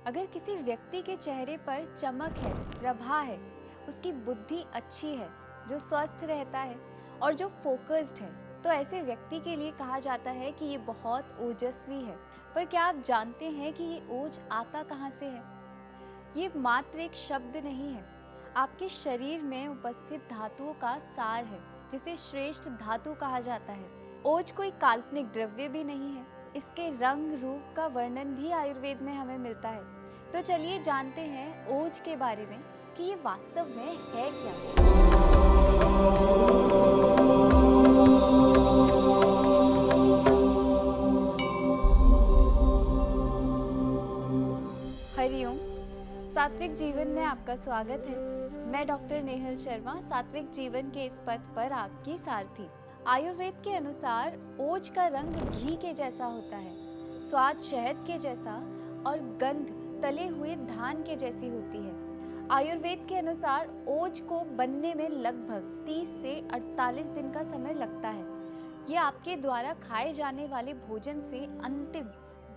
अगर किसी व्यक्ति के चेहरे पर चमक है, प्रभा है, उसकी बुद्धि अच्छी है, जो स्वस्थ रहता है और जो फोकस्ड है, तो ऐसे व्यक्ति के लिए कहा जाता है कि ये बहुत ओजस्वी है। पर क्या आप जानते हैं कि ये ओज आता कहाँ से है? ये मात्र एक शब्द नहीं है, आपके शरीर में उपस्थित धातुओं का सार है, जिसे श्रेष्ठ धातु कहा जाता है। ओज कोई काल्पनिक द्रव्य भी नहीं है, इसके रंग रूप का वर्णन भी आयुर्वेद में हमें मिलता है। तो चलिए जानते हैं ओज के बारे में कि ये वास्तव में है क्या। हरिओम, सात्विक जीवन में आपका स्वागत है। मैं डॉक्टर नेहल शर्मा, सात्विक जीवन के इस पथ पर आपकी सारथी। आयुर्वेद के अनुसार ओज का रंग घी के जैसा होता है, स्वाद शहद के जैसा और गंध तले हुए धान के जैसी होती है। आयुर्वेद के अनुसार ओज को बनने में लगभग 30 से 48 दिन का समय लगता है। ये आपके द्वारा खाए जाने वाले भोजन से अंतिम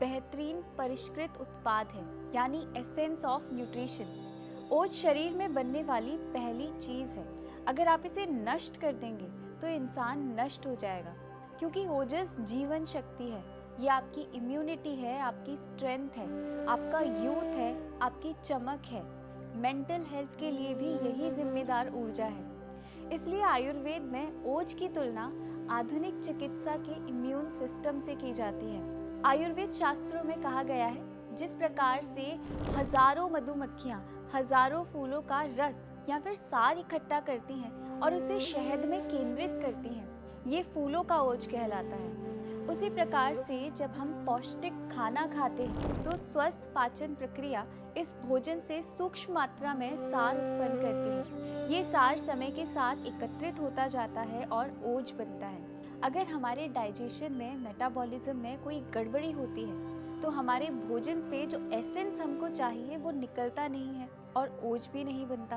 बेहतरीन परिष्कृत उत्पाद है, यानी एसेंस ऑफ न्यूट्रिशन। ओज शरीर में बनने वाली पहली चीज है। अगर आप इसे नष्ट कर देंगे तो इंसान नष्ट हो जाएगा, क्योंकि ओजस जीवन शक्ति है। ये आपकी इम्यूनिटी है, आपकी स्ट्रेंथ है, आपका यूथ है, आपकी चमक है। मेंटल हेल्थ के लिए भी यही जिम्मेदार ऊर्जा है। इसलिए आयुर्वेद में ओज की तुलना आधुनिक चिकित्सा के इम्यून सिस्टम से की जाती है। आयुर्वेद शास्त्रों में कहा गया है, जिस प्रकार से हजारों मधुमक्खियां हजारों फूलों का रस या फिर सार इकट्ठा करती हैं और उसे शहद में केंद्रित करती हैं, ये फूलों का ओज कहलाता है। उसी प्रकार से जब हम पौष्टिक खाना खाते हैं तो स्वस्थ पाचन प्रक्रिया इस भोजन से सूक्ष्म मात्रा में सार उत्पन्न करती है। ये सार समय के साथ एकत्रित होता जाता है और ओज बनता है। अगर हमारे डाइजेशन में, मेटाबॉलिज्म में कोई गड़बड़ी होती है तो हमारे भोजन से जो एसेंस हमको चाहिए वो निकलता नहीं है और ओज भी नहीं बनता।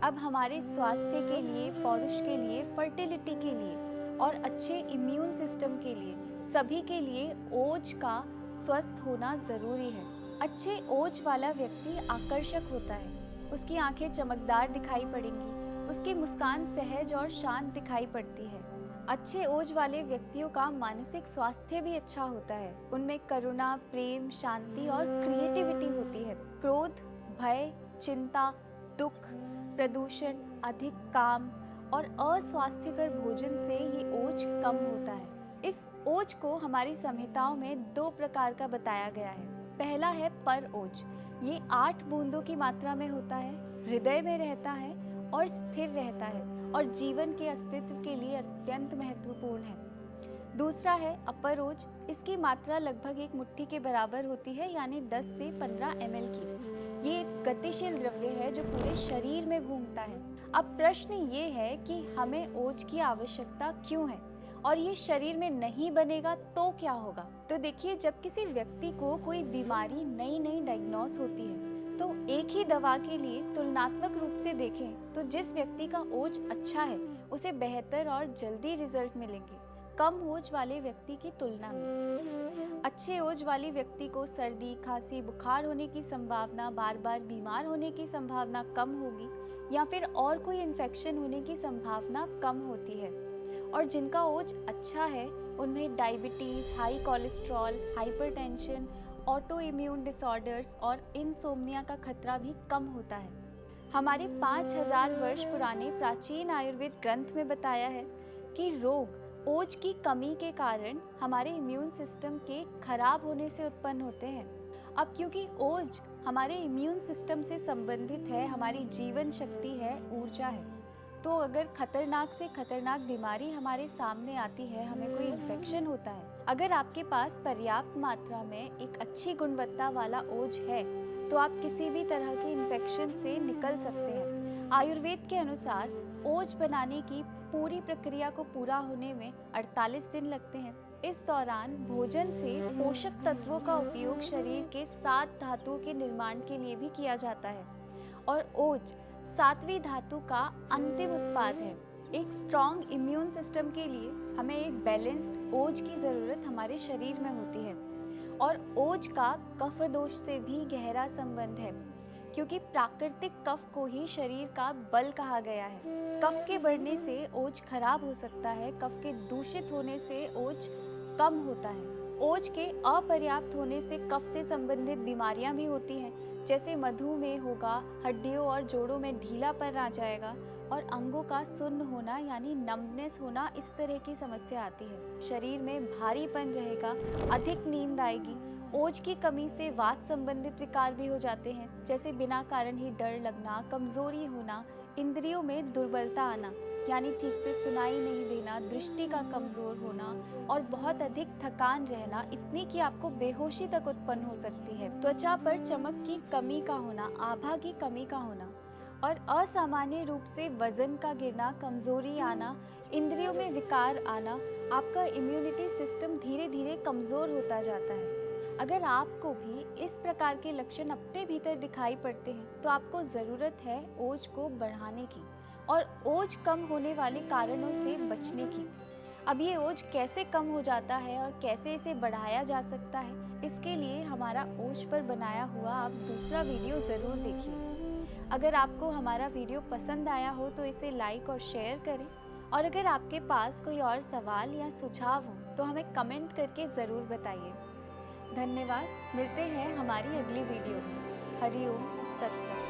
अब हमारे स्वास्थ्य के लिए, पौरुष के लिए, फर्टिलिटी के लिए और अच्छे इम्यून सिस्टम के लिए, सभी के लिए ओज का स्वस्थ होना जरूरी है। अच्छे ओज वाला व्यक्ति आकर्षक होता है, उसकी आंखें चमकदार दिखाई पड़ेंगी, उसकी मुस्कान सहज और शांत दिखाई पड़ती है। अच्छे ओज वाले व्यक्तियों का मानसिक स्वास्थ्य भी अच्छा होता है। उनमें करुणा, प्रेम, शांति और क्रिएटिविटी होती है। क्रोध, भय, चिंता, दुख, प्रदूषण, अधिक काम और अस्वास्थ्यकर भोजन से ये ओज कम होता है। इस ओज को हमारी संहिताओं में 2 प्रकार का बताया गया है। पहला है पर ओज। ये 8 बूंदों की मात्रा में होता है, हृदय में रहता है और स्थिर रहता है और जीवन के अस्तित्व के लिए अत्यंत महत्वपूर्ण है। दूसरा है अपर ओज। इसकी मात्रा लगभग 1 मुट्ठी के बराबर होती है, यानी 10 से 15 ml की। ये एक गतिशील द्रव्य है जो पूरे शरीर में घूमता है। अब प्रश्न ये है कि हमें ओज की आवश्यकता क्यों है और ये शरीर में नहीं बनेगा तो क्या होगा? तो देखिए, जब किसी व्यक्ति को कोई बीमारी नई डायग्नोस होती है तो एक ही दवा के लिए तुलनात्मक रूप से देखें तो जिस व्यक्ति का ओज अच्छा है उसे बेहतर और जल्दी रिजल्ट मिलेंगे, कम ओज वाले व्यक्ति की तुलना में। अच्छे ओज वाले व्यक्ति को सर्दी, खांसी, बुखार होने की संभावना, बार बार बीमार होने की संभावना कम होगी या फिर और कोई इन्फेक्शन होने की संभावना कम होती है। और जिनका ओज अच्छा है उनमें diabetes, high cholesterol, hypertension, auto immune disorders और इंसोम्निया का खतरा भी कम होता है। हमारे 5000 वर्ष पुराने प्राचीन आयुर्वेद ग्रंथ में बताया है कि रोग ओज की कमी के कारण हमारे इम्यून सिस्टम के खराब होने से उत्पन्न होते हैं। अब क्योंकि ओज हमारे इम्यून सिस्टम से संबंधित है, हमारी जीवन शक्ति है, ऊर्जा है, तो अगर खतरनाक से खतरनाक बीमारी हमारे सामने आती है, हमें कोई इन्फेक्शन होता है, अगर आपके पास पर्याप्त मात्रा में एक अच्छी गुणवत्ता वाला ओज है तो आप किसी भी तरह के इन्फेक्शन से निकल सकते हैं। आयुर्वेद के अनुसार ओज बनाने की पूरी प्रक्रिया को पूरा होने में 48 दिन लगते हैं। इस दौरान भोजन से पोषक तत्वों का उपयोग शरीर के 7 धातुओं के निर्माण के लिए भी किया जाता है और ओज 7वीं धातु का अंतिम उत्पाद है। एक स्ट्रॉन्ग इम्यून सिस्टम के लिए हमें एक बैलेंस्ड ओज की ज़रूरत हमारे शरीर में होती है। और ओज का कफ दोष से भी गहरा संबंध है, क्योंकि प्राकृतिक कफ को ही शरीर का बल कहा गया है। कफ के बढ़ने से ओज खराब हो सकता है, कफ के दूषित होने से ओज कम होता है। ओज के अपर्याप्त होने से कफ से संबंधित बीमारियां भी होती हैं, जैसे मधुमेह होगा, हड्डियों और जोड़ों में ढीलापन आ जाएगा और अंगों का सुन्न होना यानी नम्बनेस होना, इस तरह की समस्या आती है। शरीर में भारीपन रहेगा, अधिक नींद आएगी। ओज की कमी से वात संबंधित विकार भी हो जाते हैं, जैसे बिना कारण ही डर लगना, कमजोरी होना, इंद्रियों में दुर्बलता आना यानी ठीक से सुनाई नहीं देना, दृष्टि का कमजोर होना और बहुत अधिक थकान रहना, इतनी कि आपको बेहोशी तक उत्पन्न हो सकती है। त्वचा पर चमक की कमी का होना, आभा की कमी का होना और असामान्य रूप से वजन का गिरना, कमजोरी आना, इंद्रियों में विकार आना, आपका इम्यूनिटी सिस्टम धीरे धीरे कमजोर होता जाता है। अगर आपको भी इस प्रकार के लक्षण अपने भीतर दिखाई पड़ते हैं तो आपको ज़रूरत है ओज को बढ़ाने की और ओज कम होने वाले कारणों से बचने की। अब ये ओज कैसे कम हो जाता है और कैसे इसे बढ़ाया जा सकता है, इसके लिए हमारा ओज पर बनाया हुआ आप दूसरा वीडियो ज़रूर देखिए। अगर आपको हमारा वीडियो पसंद आया हो तो इसे लाइक और शेयर करें, और अगर आपके पास कोई और सवाल या सुझाव हो तो हमें कमेंट करके ज़रूर बताइए। धन्यवाद। मिलते हैं हमारी अगली वीडियो में। हरि ओम तत्सत।